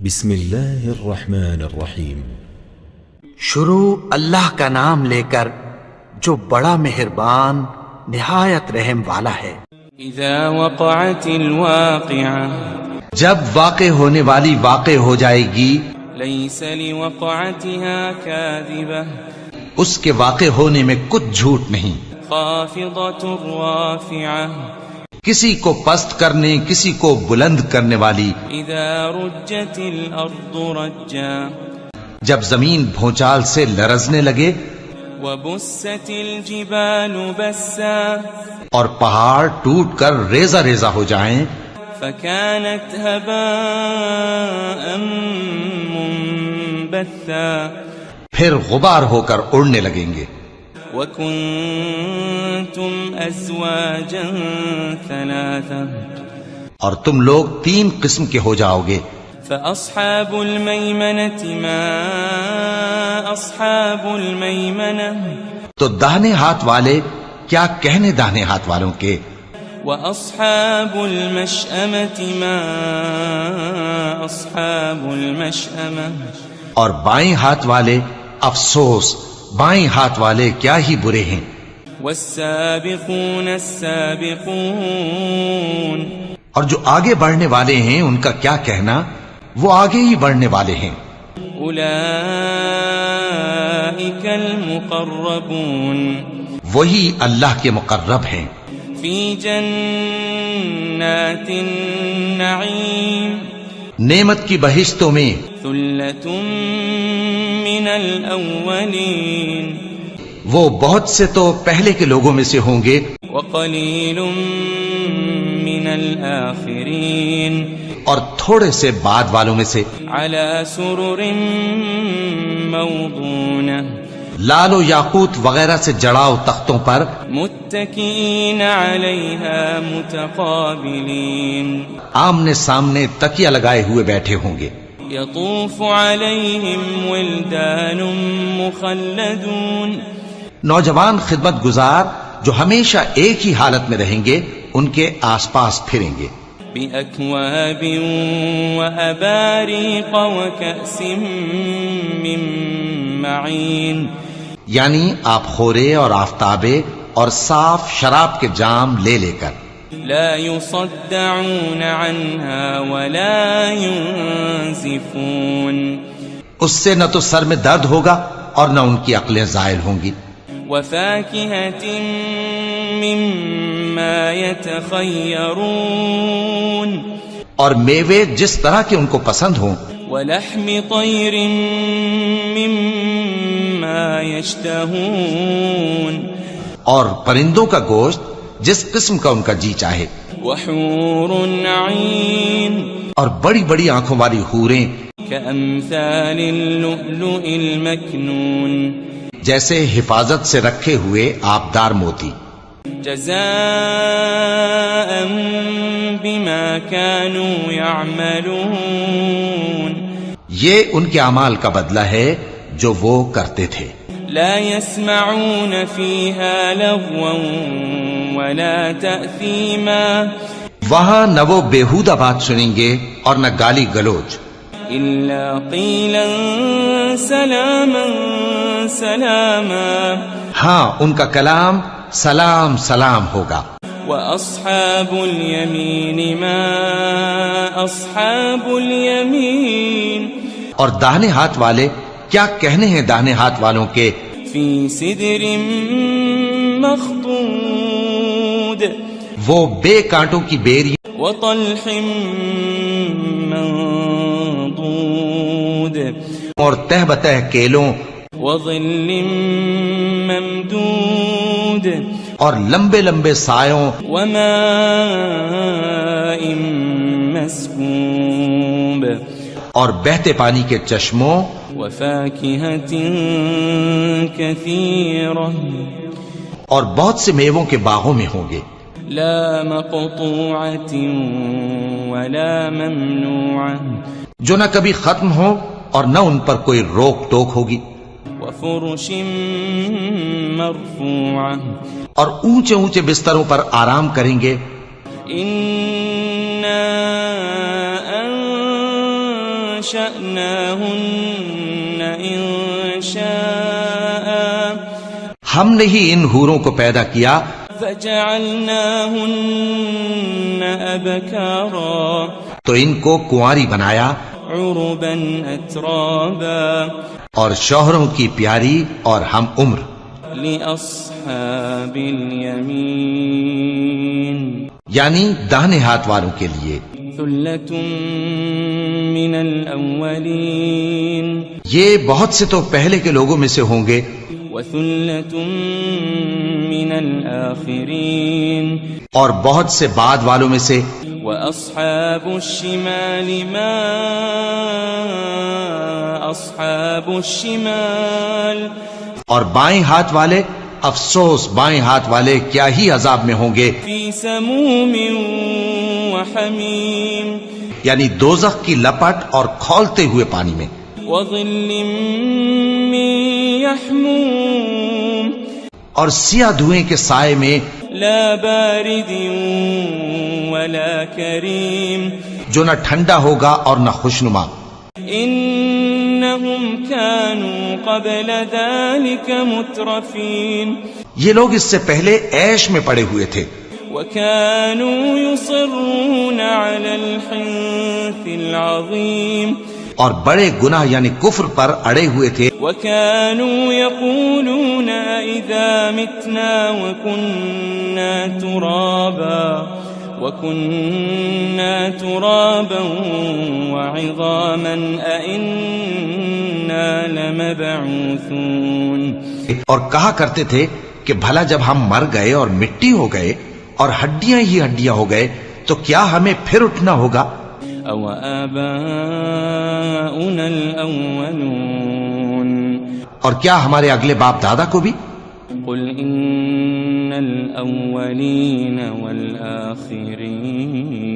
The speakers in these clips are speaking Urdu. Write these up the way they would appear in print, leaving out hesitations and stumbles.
بسم اللہ الرحمن الرحیم۔ شروع اللہ کا نام لے کر جو بڑا مہربان نہایت رحم والا ہے۔ اذا وقعت الواقعة، جب واقع ہونے والی واقع ہو جائے گی، ليس لوقعتها كاذبة، اس کے واقع ہونے میں کچھ جھوٹ نہیں، خافضة رافعة، کسی کو پست کرنے کسی کو بلند کرنے والی۔ اذا رجت الارض رجا، جب زمین بھونچال سے لرزنے لگے، وبست الجبال بسا، اور پہاڑ ٹوٹ کر ریزہ ریزہ ہو جائیں، فكانت هباء منبثا، پھر غبار ہو کر اڑنے لگیں گے۔ وكنتم ازواجا ثلاثا، اور تم لوگ 3 قسم کے ہو جاؤ گے۔ فأصحاب الميمنة ما أصحاب الميمنة، تو داہنے ہاتھ والے کیا کہنے داہنے ہاتھ والوں کے، وأصحاب المشأمة ما أصحاب المشأمة، اور بائیں ہاتھ والے افسوس بائیں ہاتھ والے کیا ہی برے ہیں۔ والسابقون السابقون، اور جو آگے بڑھنے والے ہیں ان کا کیا کہنا، وہ آگے ہی بڑھنے والے ہیں۔ أولئك المقربون، وہی اللہ کے مقرب ہیں، في جنات النعيم، نعمت کی بہشتوں میں۔ ثلة من الأولين، وہ بہت سے تو پہلے کے لوگوں میں سے ہوں گے، وقليل من الآخرين، اور تھوڑے سے بعد والوں میں سے۔ على سرر موضونة، لال و یاقوت وغیرہ سے جڑاؤ تختوں پر، متكئين عليها متقابلين، آمنے سامنے تکیہ لگائے ہوئے بیٹھے ہوں گے۔ يطوف عليهم ولدان مخلدون، نوجوان خدمت گزار جو ہمیشہ ایک ہی حالت میں رہیں گے ان کے آس پاس پھریں گے۔ بأكواب وأباريق وكأس من معين، یعنی آپ خورے اور آفتابے اور صاف شراب کے جام لے لے کر۔ لا يصدعون عنها ولا ينزفون، اس سے نہ تو سر میں درد ہوگا اور نہ ان کی عقلیں زائل ہوں گی۔ وفاكهة مما يتخيرون، اور میوے جس طرح کے ان کو پسند ہوں، ولحم طير مما يشتهون، اور پرندوں کا گوشت جس قسم کا ان کا جی چاہے، وحور عين، اور بڑی بڑی آنکھوں والی حوریں كأمثال اللؤلؤ المكنون، جیسے حفاظت سے رکھے ہوئے آبدار موتی۔ جزاء بما كانوا يعملون، یہ ان کے اعمال کا بدلہ ہے جو وہ کرتے تھے۔ لا يسمعون فيها لغوا ولا تأثيما، وہاں نہ وہ بیہودہ بات سنیں گے اور نہ گالی گلوچ، إلا قيلا سلاما سلاما، ہاں ان کا کلام سلام سلام ہوگا۔ وأصحاب اليمين ما أصحاب اليمين، اور داہنے ہاتھ والے کیا کہنے ہیں داہنے ہاتھ والوں کے، في سدر مخضود، وہ بے کانٹوں کی بیری وطلح منضود، اور تہ بتہ کیلوں وظل ممدود، اور لمبے لمبے سایوں وماء مسكوب، اور بہتے پانی کے چشموں، وفاكهة كثيرة، اور بہت سے میووں کے باغوں میں ہوں گے، لا مقطوعة ولا ممنوعة، جو نہ کبھی ختم ہو اور نہ ان پر کوئی روک ٹوک ہوگی، وفرش مرفوعة، اور اونچے اونچے بستروں پر آرام کریں گے۔ أنشأناهن إنشاء ہم نے ہی ان حوروں کو پیدا کیا فجعلناهن أبكارا تو ان کو کنواری بنایا عربا أترابا اور شوہروں کی پیاری اور ہم عمر لأصحاب اليمين یعنی داہنے ہاتھ والوں کے لیے ثلة من الأولين یہ بہت سے تو پہلے کے لوگوں میں سے ہوں گے وثلة من الآخرين اور بہت سے بعد والوں میں سے وأصحاب الشمال ما أصحاب الشمال اور بائیں ہاتھ والے افسوس بائیں ہاتھ والے کیا ہی عذاب میں ہوں گے في سموم وحميم یعنی دوزخ کی لپٹ اور کھولتے ہوئے پانی میں وظل من يحموم اور سیاہ دھوئیں کے سائے میں لا بارد ولا كريم جو نہ ٹھنڈا ہوگا اور نہ خوشنما إنهم كانوا قبل ذلك مترفين یہ لوگ اس سے پہلے عیش میں پڑے ہوئے تھے وكانوا يصرون على الحنث العظيم اور بڑے گناہ یعنی کفر پر اڑے ہوئے تھے وكانوا يقولون إذا متنا وكنا ترابا وعظاما أئنا لمبعوثون اور کہا کرتے تھے کہ بھلا جب ہم مر گئے اور مٹی ہو گئے اور ہڈیاں ہی ہڈیاں ہو گئے تو کیا ہمیں پھر اٹھنا ہوگا أو آباؤنا الأولون اور کیا ہمارے اگلے باپ دادا کو بھی قل إن الأولين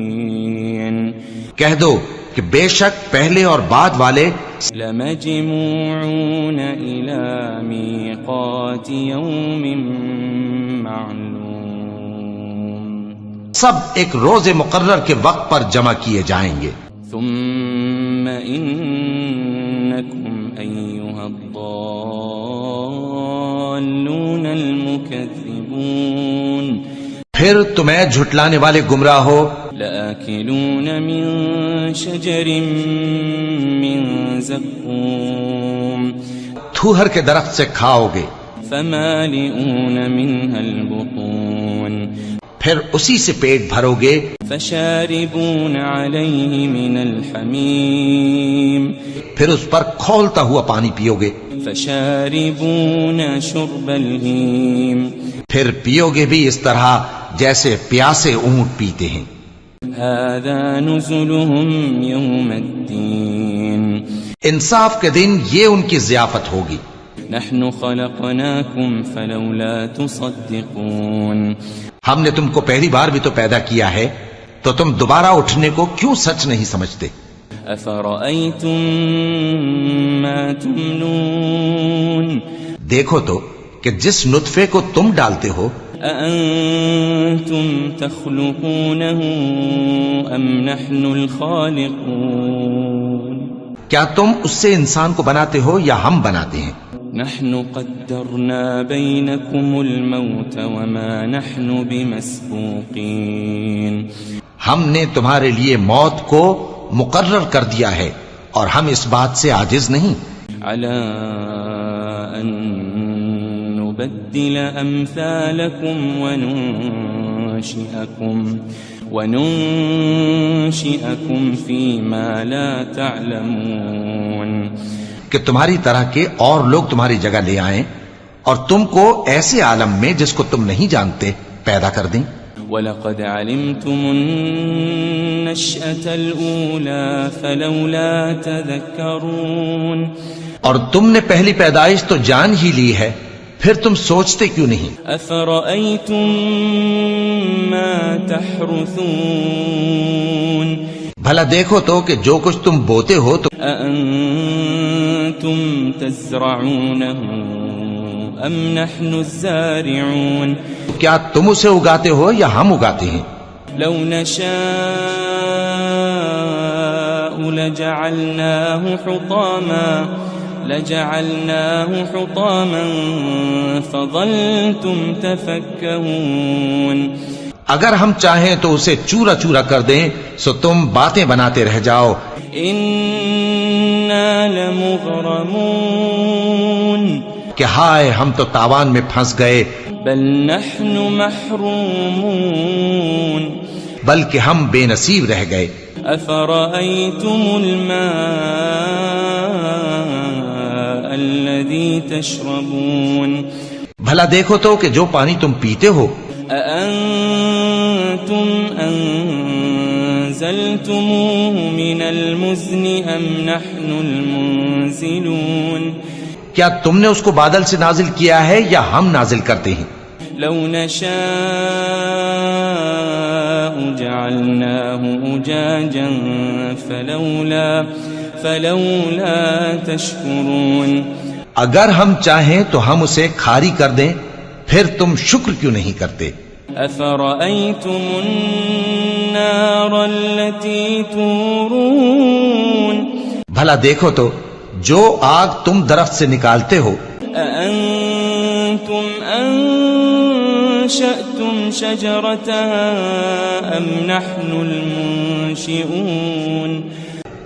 والآخرين کہہ دو کہ بے شک پہلے اور بعد والے لمجموعون إلى ميقات يوم معلوم سب ایک روز مقرر کے وقت پر جمع کیے جائیں گے ثم إنكم أيها الضالون المكذبون پھر تمہیں جھٹلانے والے گمراہ ہو لآكلون من شجر من زقوم تھوہر کے درخت سے کھاؤ گے فمالئون منها البطون پھر اسی سے پیٹ بھرو گے فشاربون عليه من الحميم پھر اس پر کھولتا ہوا پانی پیو گے فشاربون شرب الهيم پھر پیو گے بھی اس طرح جیسے پیاسے اونٹ پیتے ہیں هذا نزلهم يوم الدين انصاف کے دن یہ ان کی ضیافت ہوگی نحن خلقناكم فلولا تصدقون ہم نے تم کو پہلی بار بھی تو پیدا کیا ہے تو تم دوبارہ اٹھنے کو کیوں سچ نہیں سمجھتے أفرأيتم ما تمنون دیکھو تو کہ جس نطفے کو تم ڈالتے ہو أأنتم تخلقونه أم نحن الخالقون کیا تم اس سے انسان کو بناتے ہو یا ہم بناتے ہیں نحن قدرنا بينكم الموت وما نحن بمسبوقين ہم نے تمہارے لیے موت کو مقرر کر دیا ہے اور ہم اس بات سے عاجز نہیں على أن نبدل أمثالكم وننشئكم فيما لا تعلمون کہ تمہاری طرح کے اور لوگ تمہاری جگہ لے آئیں اور تم کو ایسے عالم میں جس کو تم نہیں جانتے پیدا کر دیں وَلَقَدْ عَلِمْتُمُ النَّشْأَةَ الْأُولَى فَلَوْلَا تَذَكَّرُونَ اور تم نے پہلی پیدائش تو جان ہی لی ہے پھر تم سوچتے کیوں نہیں أَفَرَأَيْتُم مَّا تَحْرُثُونَ بھلا دیکھو تو کہ جو کچھ تم بوتے ہو تو أَأَنتُمْ تَزْرَعُونَهُ أَمْ نَحْنُ الزَّارِعُونَ کیا تم اسے اگاتے ہو یا ہم اگاتے ہیں لو نشاء لجعلناه حطاما فظلتم تفكهون. اگر ہم چاہیں تو اسے چورا چورا کر دیں سو تم باتیں بناتے رہ جاؤ. انا لمغرمون. کہ ہائے ہم تو تاوان میں پھنس گئے. بل نحن محرومون. بلکہ ہم بے نصیب رہ گئے. افرأيتم الماء الذي تشربون. بھلا دیکھو تو کہ جو پانی تم پیتے ہو. أأنتم أنزلتموه من المزن أم نحن المنزلون. کیا تم نے اس کو بادل سے نازل کیا ہے یا ہم نازل کرتے ہیں؟ لو نشاء جعلناه أجاجا فلولا تشكرون. اگر ہم چاہیں تو ہم اسے کھاری کر دیں پھر تم شکر کیوں نہیں کرتے؟ أفرأيتم النار التي تورون. بھلا دیکھو تو جو آگ تم درخت سے نکالتے ہو. أأنتم أنشأتم شجرتها أم نحن المنشئون.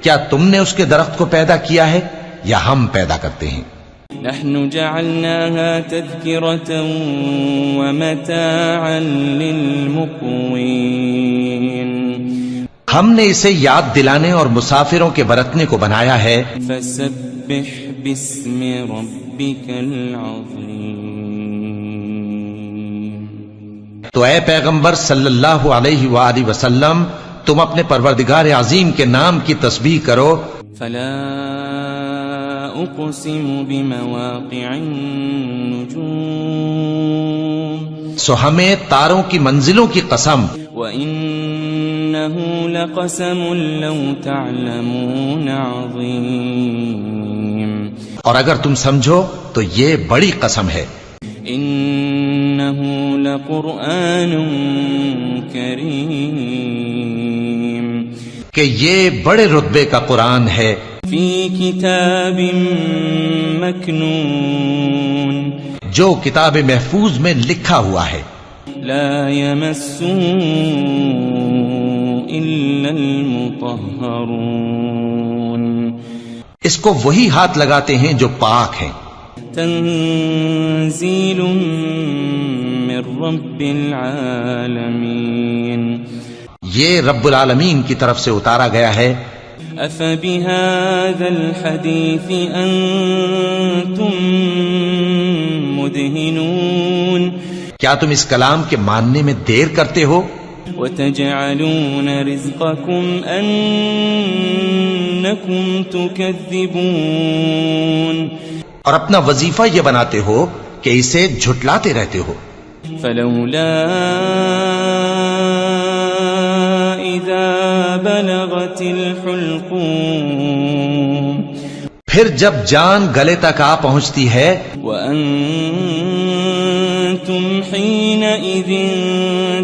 کیا تم نے اس کے درخت کو پیدا کیا ہے یا ہم پیدا کرتے ہیں؟ نحن جعلناها تذكرة ومتاعا للمقوين. ہم نے اسے یاد دلانے اور مسافروں کے برتنے کو بنایا ہے. فسبح باسم ربك العظيم. تو اے پیغمبر صلی اللہ علیہ وآلہ وسلم تم اپنے پروردگار عظیم کے نام کی تسبیح کرو. فلا اقسم بمواقع النجوم. سو ہمیں تاروں کی منزلوں کی قسم. وَإِنَّهُ لَقَسَمٌ لَوْ تَعْلَمُونَ عَظِيمٌ. اور اگر تم سمجھو تو یہ بڑی قسم ہے. إِنَّهُ لَقُرْآنٌ كَرِيمٌ. کہ یہ بڑے رتبے کا قرآن ہے. فِي كِتَابٍ مَكْنُونٍ. جو کتاب محفوظ میں لکھا ہوا ہے. لا يمسه إلا المطهرون. اس کو وہی ہاتھ لگاتے ہیں جو پاک ہیں. تنزيل من رب العالمين. یہ رب العالمین کی طرف سے اتارا گیا ہے. أفبهذا الحديث أنتم مدهنون. کیا تم اس کلام کے ماننے میں دیر کرتے ہو؟ وتجعلون رزقكم أنكم تكذبون. اور اپنا وظیفہ یہ بناتے ہو کہ اسے جھٹلاتے رہتے ہو. فلولا إذا بلغت الحلقوم. پھر جب جان گلے تک آ پہنچتی ہے. وأنتم حينئذ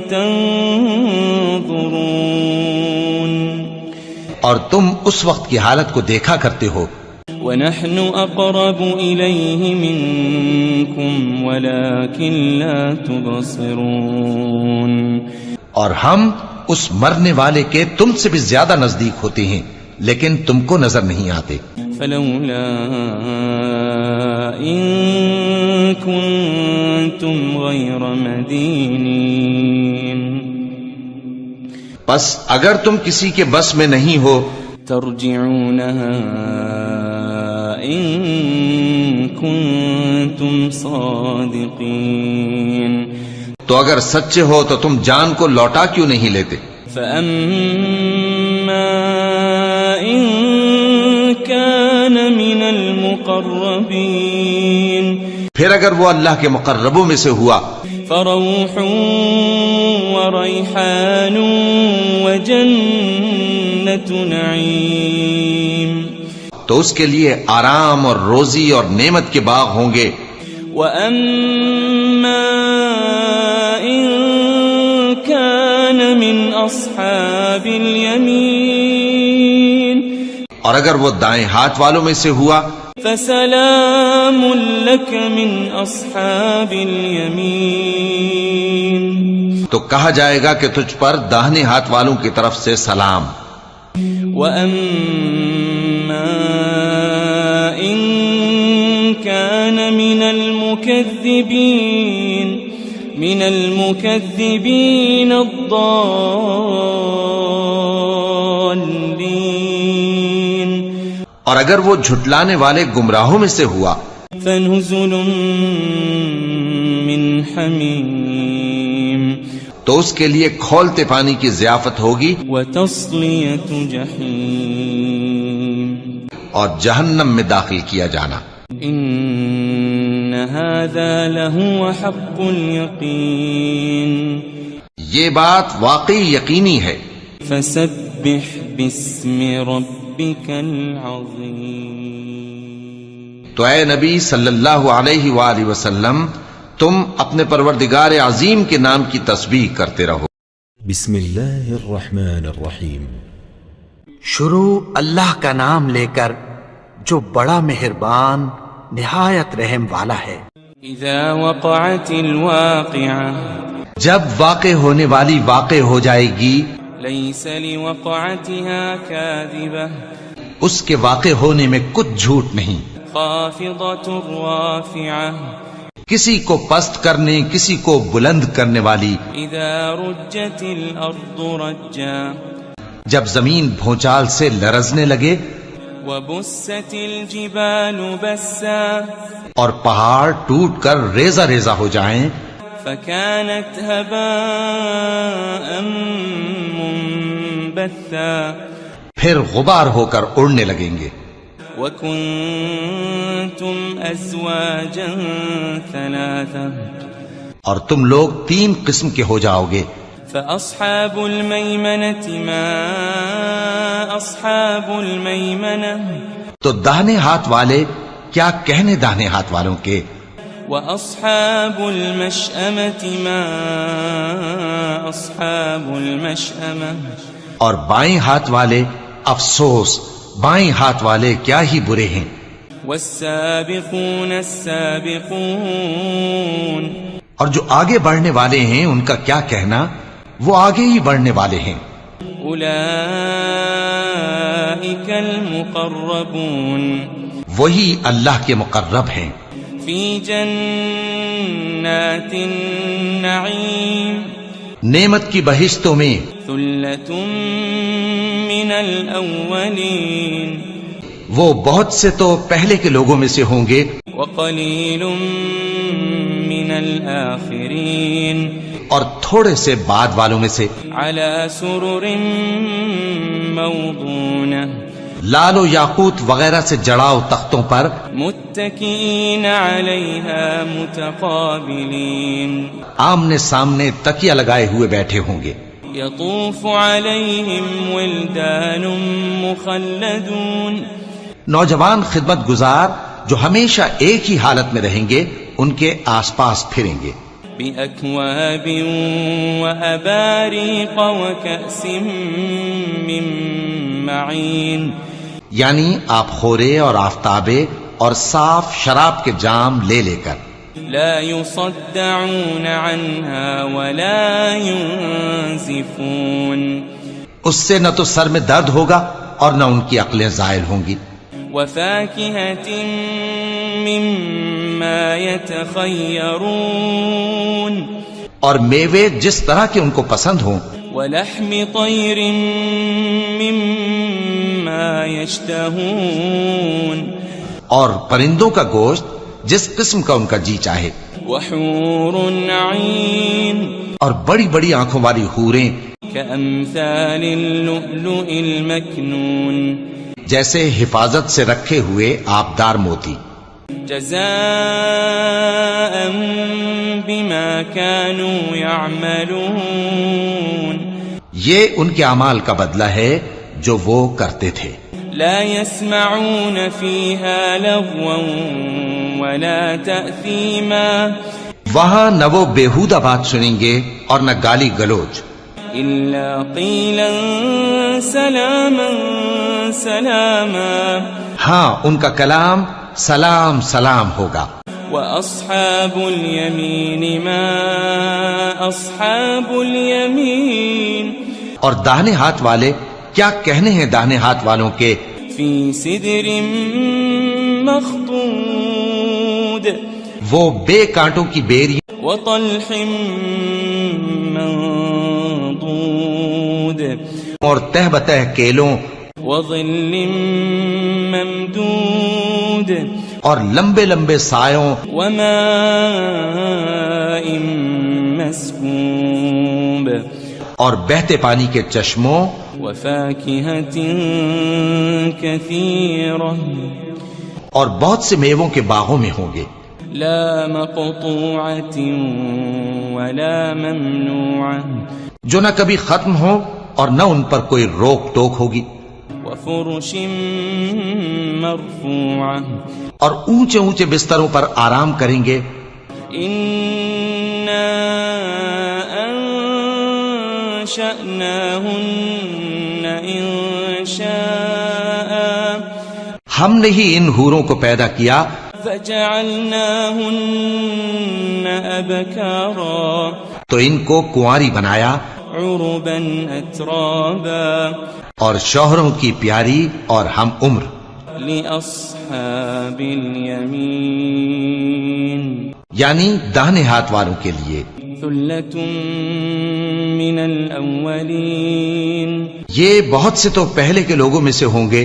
تنظرون. اور تم اس وقت کی حالت کو دیکھا کرتے ہو. ونحن أقرب إليه منكم ولكن لا تبصرون. اور ہم اس مرنے والے کے تم سے بھی زیادہ نزدیک ہوتے ہیں لیکن تم کو نظر نہیں آتے. فلولا إن كنتم غير مدينين. پس اگر تم کسی کے بس میں نہیں ہو ترجعونها إن كنتم صادقين. تو اگر سچے ہو تو تم جان کو لوٹا کیوں نہیں لیتے؟ فأما إن كان من المقربين. پھر اگر وہ اللہ کے مقربوں میں سے ہوا فروح وريحان وجنة نعيم. تو اس کے لیے آرام اور روزی اور نعمت کے باغ ہوں گے. وأما إن كان من أصحاب اليمين اور اگر وہ دائیں ہاتھ والوں میں سے ہوا فسلام لك من اصحاب الیمین، تو کہا جائے گا کہ تجھ پر داہنے ہاتھ والوں کی طرف سے سلام. وَأَمَّا إِن كَانَ مِنَ الْمُكَذِّبِينَ الضَّالِّينَ، اور اگر وہ جھٹلانے والے گمراہوں میں سے ہوا فَنُزُلٌ مِّنْ حَمِيمٍ، تو اس کے لیے کھولتے پانی کی ضیافت ہوگی وَتَصْلِيَةُ جَحِيمٍ، اور جہنم میں داخل کیا جانا. إِنَّ هَذَا لَهُوَ حَقُّ الْيَقِينِ، یہ بات واقعی یقینی ہے. فَسَبِّحْ بِاسْمِ رَبِّكَ الْعَظِيمِ، تو اے نبی صلی اللہ علیہ وآلہ وسلم تم اپنے پروردگار عظیم کے نام کی تسبیح کرتے رہو. بسم اللہ الرحمن الرحیم. شروع اللہ کا نام لے کر جو بڑا مہربان نہایت رحم والا ہے. اذا وقعت الواقعة، جب واقع ہونے والی واقع ہو جائے گی، ليس لوقعتها كاذبة، اس کے واقع ہونے میں کچھ جھوٹ نہیں. خافضة رافعة، کسی کو پست کرنے کسی کو بلند کرنے والی. اذا رجت الارض رجا، جب زمین بھونچال سے لرزنے لگے، وبست الجبال بسا، اور پہاڑ ٹوٹ کر ریزہ ریزہ ہو جائیں، فكانت هباء منبثا، پھر غبار ہو کر اڑنے لگیں گے. وكنتم ازواجا ثلاثا، اور تم لوگ 3 قسم کے ہو جاؤ گے. فأصحاب الميمنة ما أصحاب الميمنة، تو داہنے ہاتھ والے کیا کہنے داہنے ہاتھ والوں کے. وأصحاب المشأمة ما أصحاب المشأمة، اور بائیں ہاتھ والے افسوس بائیں ہاتھ والے کیا ہی برے ہیں. والسابقون السابقون، اور جو آگے بڑھنے والے ہیں ان کا کیا کہنا، وہ آگے ہی بڑھنے والے ہیں. أولئك المقربون، وہی اللہ کے مقرب ہیں. في جنات النعيم، نعمت کی بہشتوں میں. ثلة من الأولين، وہ بہت سے تو پہلے کے لوگوں میں سے ہوں گے، وقليل من الآخرين، اور تھوڑے سے بعد والوں میں سے. على سرر موضونة، لال و یاقوت وغیرہ سے جڑاؤ تختوں پر. متكئين عليها متقابلين، آمنے سامنے تکیہ لگائے ہوئے بیٹھے ہوں گے. يطوف عليهم ولدان مخلدون، نوجوان خدمت گزار جو ہمیشہ ایک ہی حالت میں رہیں گے ان کے آس پاس پھریں گے. بأكواب وأباريق وكأس من معين، یعنی آپ خورے اور آفتابے اور صاف شراب کے جام لے لے کر. لا يصدعون عنها ولا ينزفون، اس سے نہ تو سر میں درد ہوگا اور نہ ان کی عقلیں زائل ہوں گی. وفاكهة مما يتخيرون، اور میوے جس طرح کے ان کو پسند ہوں. ولحم طير مما يشتهون، اور پرندوں کا گوشت جس قسم کا ان کا جی چاہے. وحور عين، اور بڑی بڑی آنکھوں والی حوریں كأمثال اللؤلؤ المكنون، جیسے حفاظت سے رکھے ہوئے آبدار موتی. جزاء بما كانوا يعملون، یہ ان کے اعمال کا بدلہ ہے جو وہ کرتے تھے. لا يسمعون فيها لغوا ولا تأثيما، وہاں نہ وہ بیہودہ بات سنیں گے اور نہ گالی گلوچ. إلا قيلا سلاما سلاما ہاں ان کا کلام سلام سلام ہوگا. وأصحاب اليمين ما أصحاب اليمين اور داہنے ہاتھ والے کیا کہنے ہیں داہنے ہاتھ والوں کے. في سدر مخضود وہ بے کانٹوں کی بیری وطلح منضود اور تہ بتہ کیلوں وظل ممدود اور لمبے لمبے سایوں وماء مسكوب اور بہتے پانی کے چشموں وفاكهة كثيرة اور بہت سے میووں کے باغوں میں ہوں گے. لا مقطوعة ولا ممنوعة جو نہ کبھی ختم ہو اور نہ ان پر کوئی روک ٹوک ہوگی. وفرش مرفوعة اور اونچے اونچے بستروں پر آرام کریں گے. إنا أنشأناهن إنشاء ہم نے ہی ان حوروں کو پیدا کیا فجعلناهن أبكارا تو ان کو کنواری بنایا عربا أترابا اور شوہروں کی پیاری اور ہم عمر. لأصحاب اليمين یعنی داہنے ہاتھ والوں کے لیے. ثلة من الأولين یہ بہت سے تو پہلے کے لوگوں میں سے ہوں گے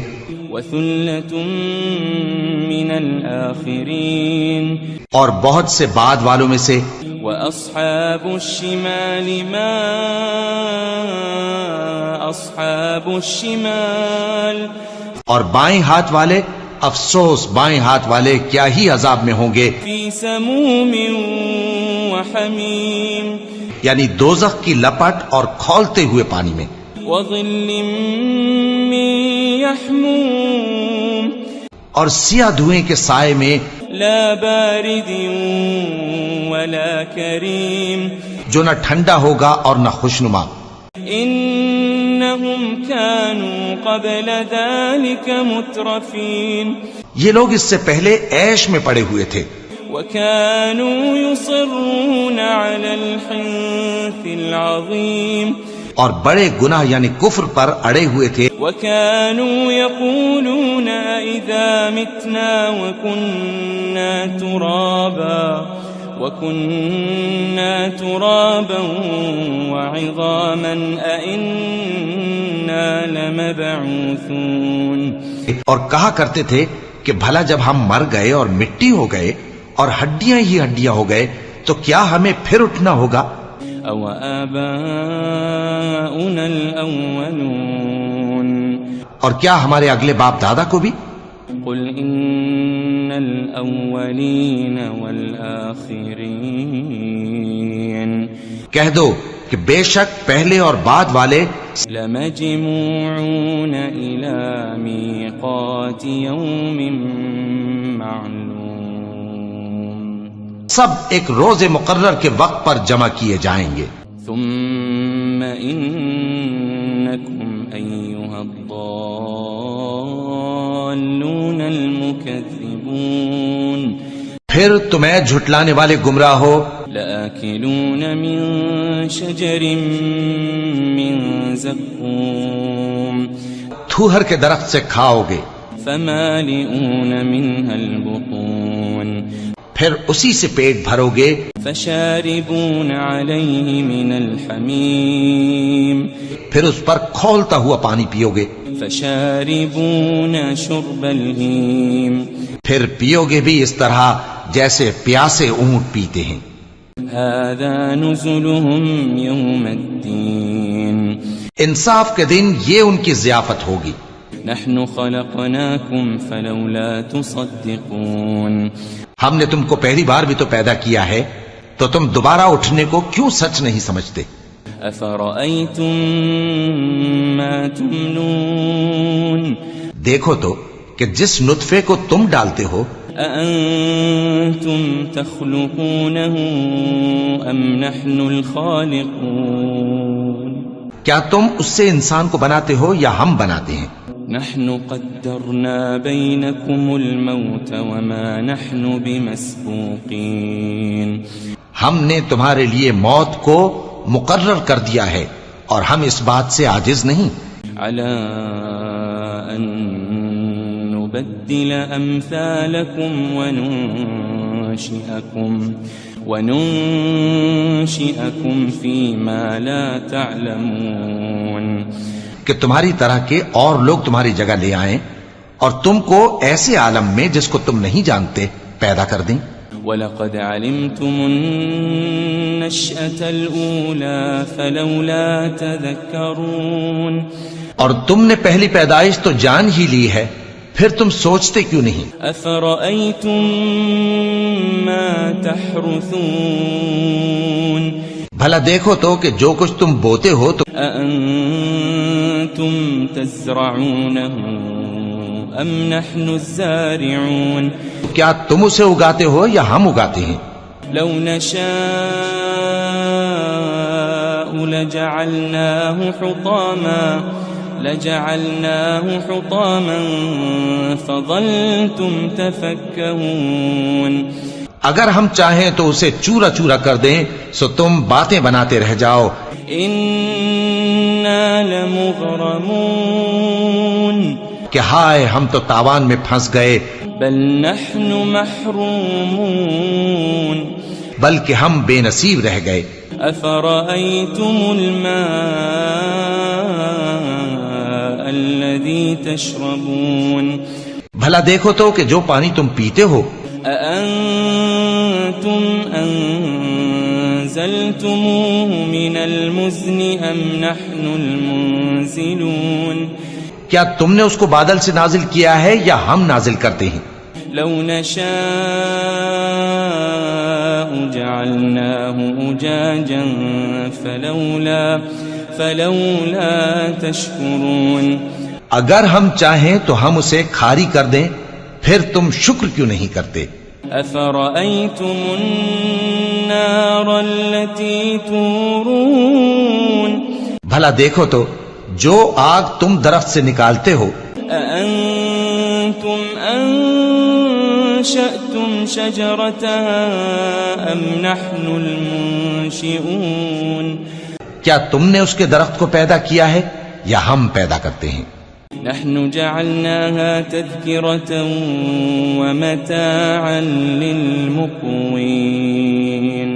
وثلة من الآخرين اور بہت سے بعد والوں میں سے. وأصحاب الشمال ما أصحاب الشمال اور بائیں ہاتھ والے افسوس بائیں ہاتھ والے کیا ہی عذاب میں ہوں گے. في سموم وحميم یعنی دوزخ کی لپٹ اور کھولتے ہوئے پانی میں. وظل من يحموم اور سیاہ دھوئیں کے سائے میں لا بارد ولا كريم جو نہ ٹھنڈا ہوگا اور نہ خوشنما. إنهم كانوا قبل ذلك مترفين یہ لوگ اس سے پہلے عیش میں پڑے ہوئے تھے وكانوا يصرون على الحنث العظيم اور بڑے گناہ یعنی کفر پر اڑے ہوئے تھے. وكانوا يقولون إذا متنا وكنا ترابا وعظاما أئنا لمبعوثون اور کہا کرتے تھے کہ بھلا جب ہم مر گئے اور مٹی ہو گئے اور ہڈیاں ہی ہڈیاں ہو گئے تو کیا ہمیں پھر اٹھنا ہوگا. أو آباؤنا الأولون اور کیا ہمارے اگلے باپ دادا کو بھی. قل إن الأولين والآخرين کہہ دو کہ بے شک پہلے اور بعد والے لمجموعون إلى ميقات يوم معلوم سب ایک روز مقرر کے وقت پر جمع کیے جائیں گے. ثم إنكم أيها الضالون المكذبون پھر تمہیں جھٹلانے والے گمراہ ہو لآكلون من شجر من زقوم تھوہر کے درخت سے کھاؤ گے فمالئون منها البطون پھر اسی سے پیٹ بھرو گے فشاربون عليه من الحميم پھر اس پر کھولتا ہوا پانی پیو گے فشاربون شرب الهيم پھر پیو گے بھی اس طرح جیسے پیاسے اونٹ پیتے ہیں. هذا نزلهم يوم الدين انصاف کے دن یہ ان کی ضیافت ہوگی. نحن خلقناكم فلولا تصدقون ہم نے تم کو پہلی بار بھی تو پیدا کیا ہے تو تم دوبارہ اٹھنے کو کیوں سچ نہیں سمجھتے. أفرأيتم ما تمنون دیکھو تو کہ جس نطفے کو تم ڈالتے ہو أأنتم تخلقونه أم نحن الخالقون کیا تم اس سے انسان کو بناتے ہو یا ہم بناتے ہیں؟ نحن قدرنا بينكم الموت وما نحن بمسبوقين ہم نے تمہارے لیے موت کو مقرر کر دیا ہے اور ہم اس بات سے عاجز نہیں على أن نبدل أمثالكم وننشئكم فيما لا تعلمون کہ تمہاری طرح کے اور لوگ تمہاری جگہ لے آئیں اور تم کو ایسے عالم میں جس کو تم نہیں جانتے پیدا کر دیں. وَلَقَدْ عَلِمْتُمُ النَّشْأَةَ الْأُولَى فَلَوْلَا تَذَكَّرُونَ اور تم نے پہلی پیدائش تو جان ہی لی ہے پھر تم سوچتے کیوں نہیں؟ أَفَرَأَيْتُم مَّا تَحْرُثُونَ بھلا دیکھو تو کہ جو کچھ تم بوتے ہو تو أَأَنتُمْ تَزْرَعُونَهُ أَمْ نَحْنُ الزَّارِعُونَ کیا تم اسے اگاتے ہو یا ہم اگاتے ہیں؟ لَوْ نَشَاءُ لَجَعَلْنَاهُ حُطَامًا فَظَلْتُمْ تَفَكَّهُونَ اگر ہم چاہیں تو اسے چورا چورا کر دیں سو تم باتیں بناتے رہ جاؤ. إِنَّا لَمُغْرَمُونَ کہ ہائے ہم تو تاوان میں پھنس گئے. بل نحن محرومون بلکہ ہم بے نصیب رہ گئے. أفرأيتم الماء الذي تشربون بھلا دیکھو تو کہ جو پانی تم پیتے ہو أأنتم أنزلتموه من المزن أم نحن المنزلون کیا تم نے اس کو بادل سے نازل کیا ہے یا ہم نازل کرتے ہیں؟ لو نشاء جعلناه أجاجا فلولا تشكرون اگر ہم چاہیں تو ہم اسے کھاری کر دیں پھر تم شکر کیوں نہیں کرتے؟ أفرأيتم النار التي تورون بھلا دیکھو تو جو آگ تم درخت سے نکالتے ہو أأنتم أنشأتم شجرتها أم نحن المنشئون کیا تم نے اس کے درخت کو پیدا کیا ہے یا ہم پیدا کرتے ہیں؟ نحن جعلناها تذكرة ومتاعا للمقوين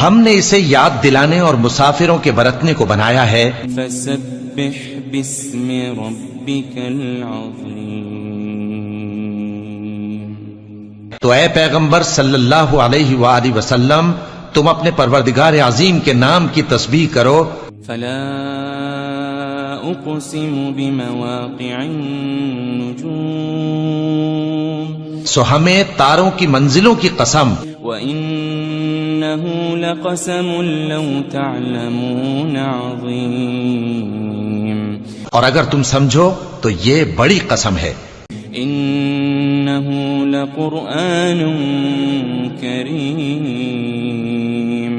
ہم نے اسے یاد دلانے اور مسافروں کے برتنے کو بنایا ہے. فسبح باسم ربك العظيم تو اے پیغمبر صلی اللہ علیہ وآلہ وسلم تم اپنے پروردگار عظیم کے نام کی تسبیح کرو. فلا أقسم بمواقع النجوم سو ہمیں تاروں کی منزلوں کی قسم. وإنه لقسم لو تعلمون عظيم اور اگر تم سمجھو تو یہ بڑی قسم ہے. إنه لقرآن كريم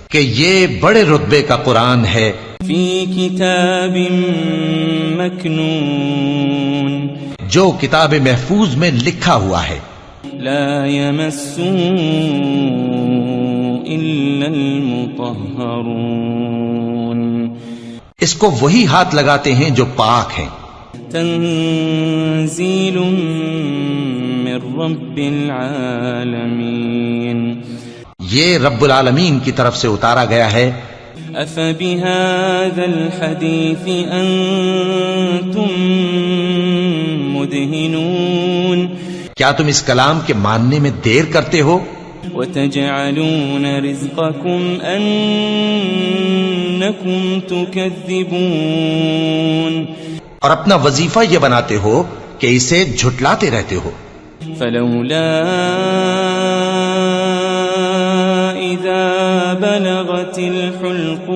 کہ یہ بڑے رتبے کا قرآن ہے. في كتاب مكنون جو کتاب محفوظ میں لکھا ہوا ہے. لا يمسه إلا المطهرون اس کو وہی ہاتھ لگاتے ہیں جو پاک ہیں. تنزيل من رب العالمين یہ رب العالمین کی طرف سے اتارا گیا ہے. أفبهذا الحديث أنتم مدهنون کیا تم اس کلام کے ماننے میں دیر کرتے ہو؟ وتجعلون رزقكم أنكم تكذبون اور اپنا وظیفہ یہ بناتے ہو کہ اسے جھٹلاتے رہتے ہو. فلولا إذا بلغت الحلقوم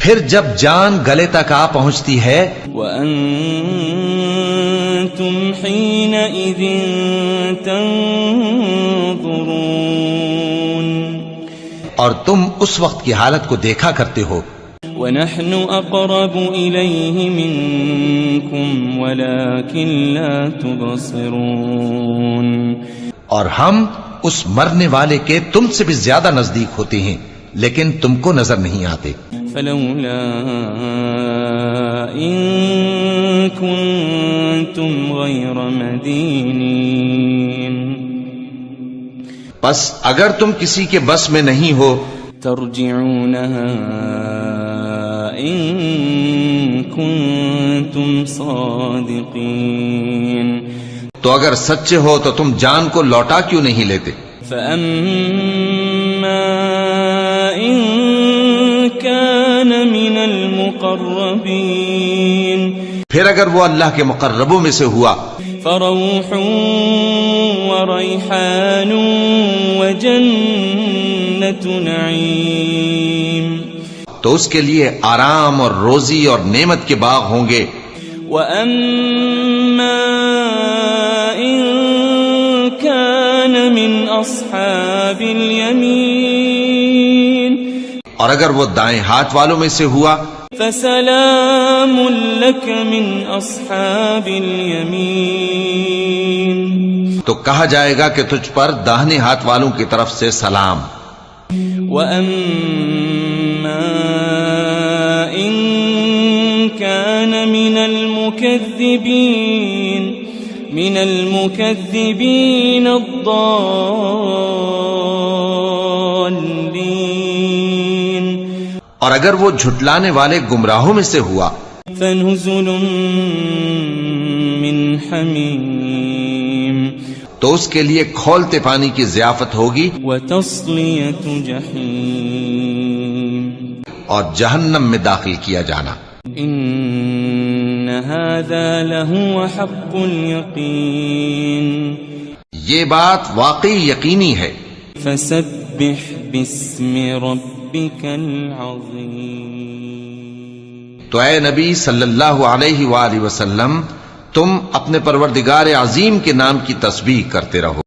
پھر جب جان گلے تک آ پہنچتی ہے وأنتم حينئذ تنظرون اور تم اس وقت کی حالت کو دیکھا کرتے ہو ونحن أقرب إليه منكم ولكن لا تبصرون اور ہم اس مرنے والے کے تم سے بھی زیادہ نزدیک ہوتے ہیں لیکن تم کو نظر نہیں آتے فلولا إن كنتم غير مدينين پس اگر تم کسی کے بس میں نہیں ہو ترجعونها إن كنتم صادقين تو اگر سچے ہو تو تم جان کو لوٹا کیوں نہیں لیتے فأما إن كان من المقربين پھر اگر وہ اللہ کے مقربوں میں سے ہوا فروح وريحان وجنة نعيم تو اس کے لیے آرام اور روزی اور نعمت کے باغ ہوں گے وأما إن كان من أصحاب اليمين اور اگر وہ دائیں ہاتھ والوں میں سے ہوا فسلام لك من أصحاب اليمين تو کہا جائے گا کہ تجھ پر داہنے ہاتھ والوں کی طرف سے سلام وأما إن كان من المكذبين الضالين اور اگر وہ جھٹلانے والے گمراہوں میں سے ہوا فنزل من حمیم تو اس کے لیے کھولتے پانی کی ضیافت ہوگی وتصلیۃ جحیم اور جہنم میں داخل کیا جانا ان هذا لهو حق اليقین یہ بات واقعی یقینی ہے فسبح باسم ربك العظیم تو اے نبی صلی اللہ علیہ وآلہ وسلم تم اپنے پروردگار عظیم کے نام کی تسبیح کرتے رہو